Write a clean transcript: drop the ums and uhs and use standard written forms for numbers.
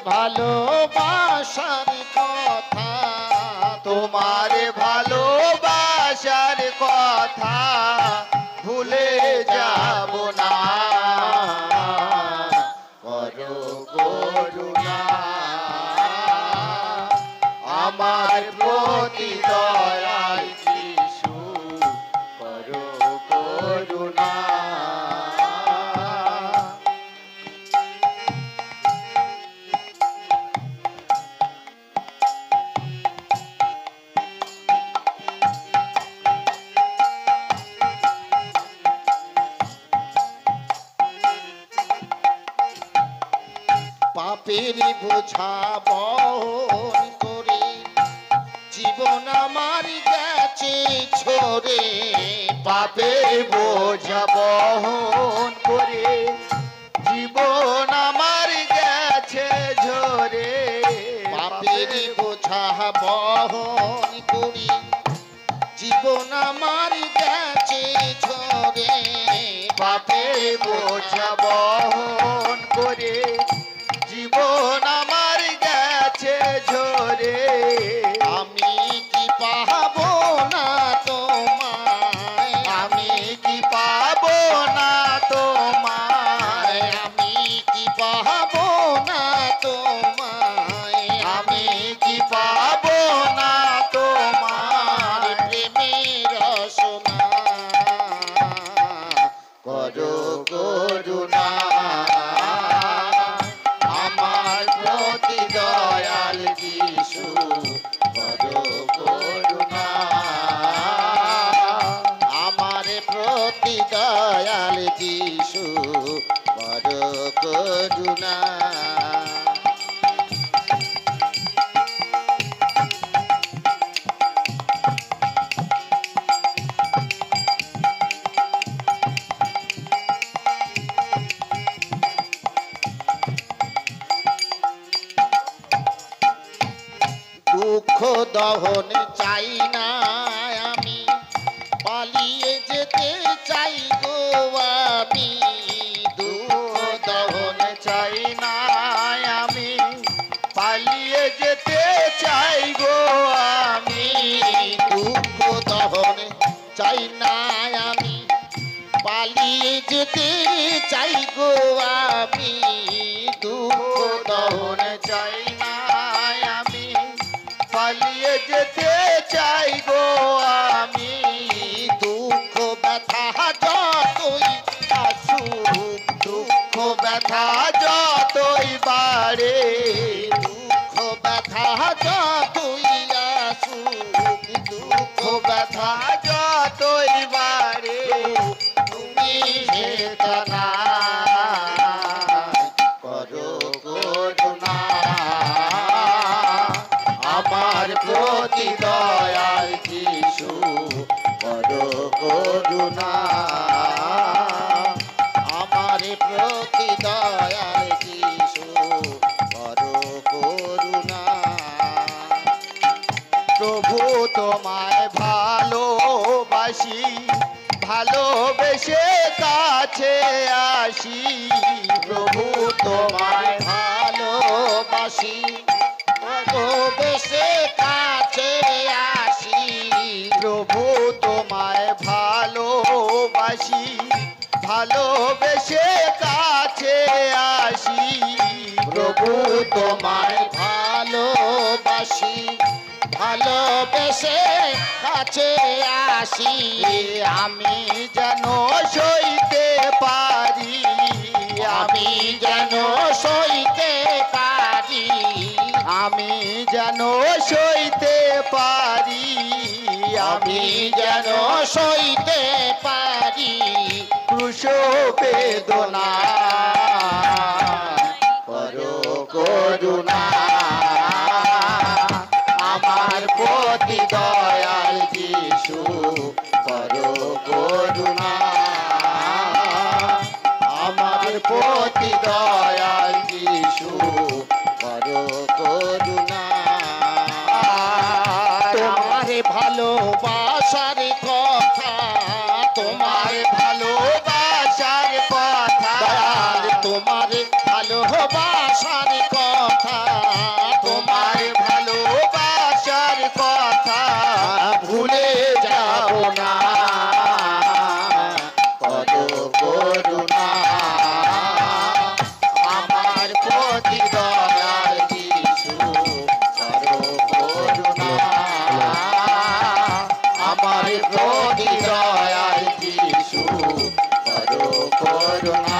ভালোবাসার কথা, তোমার ভালোবাসার কথা ভুলে যাব না। করো করুণা আমার প্রতি দয়াল যিশু, করো করুণা। পাপের বোঝা বহন করে জীবন আমার গেছে ঝরে, পাপের বোঝা বহন করে জীবন আমার গেছে ঝরে। পাপের বোঝা বহন করে জীবন আমার গেছে ঝরে, পাপের বোঝা বহন করে জীবন আমার গেছে ঝরে। আমি কি পাবো না তোমায়, আমি কি পাবো না তোমায়, আমি কি পাবো না তোমায়, আমি কি পাবো না তোমার প্রেমের রসনা। করো করুণা আমার প্রতি দয়াল যিশু, করো করুণা আমার প্রতি দয়াল যিশু, বড় করুণা। দুঃখ দহন চাই না আমি, পালিয়ে যেতে চাই গো আমি। দুঃখ দহন চাই না আমি, পালিয়ে যেতে চাই গো আমি। দুঃখ দহন চাই না আমি, পালিয়ে যেতে চাই গো আমি। দুঃখ দহন চাই না আমি, পালিয়ে যেতে চাই গো আমি। দুঃখ ব্যথা যতই আসুক, দুঃখ ব্যথা যতই বাড়ে, দুঃখ ব্যথা যতই আসুক, দুঃখ ব্যথা যতই বাড়ে, তুমি বেদনা করো করুণা আমার প্রতি দয়াল যিশু, করো করুণা আমার প্রতি দয়াল যিশু, বড় করুণা। প্রভু তোমায় ভালোবাসি, ভালোবেসে কাছে আসি। প্রভু তোমায় ভালোবাসি, ভালোবেসে কাছে আসি। প্রভু তোমায় ভালোবাসি, ভালোবেসে কাছে আসি। প্রভু তোমায় ভালোবাসি, ভালোবেসে কাছে আসি। আমি যেন সইতে পারি, আমি যেন সইতে পারি, আমি যেন সইতে পারি, আমি যেন সইতে পারি ক্রুশ বেদনা। করো করুণা আমার প্রতি দয়াল যিশু, করো করুণা আমার প্রতি দয়াল যিশু, করো করুণা। তোমার ভালোবাসার কথা, তোমার ভালোবাসার কথা, দয়াল তোমার ভালোবাসার কথা, করুণা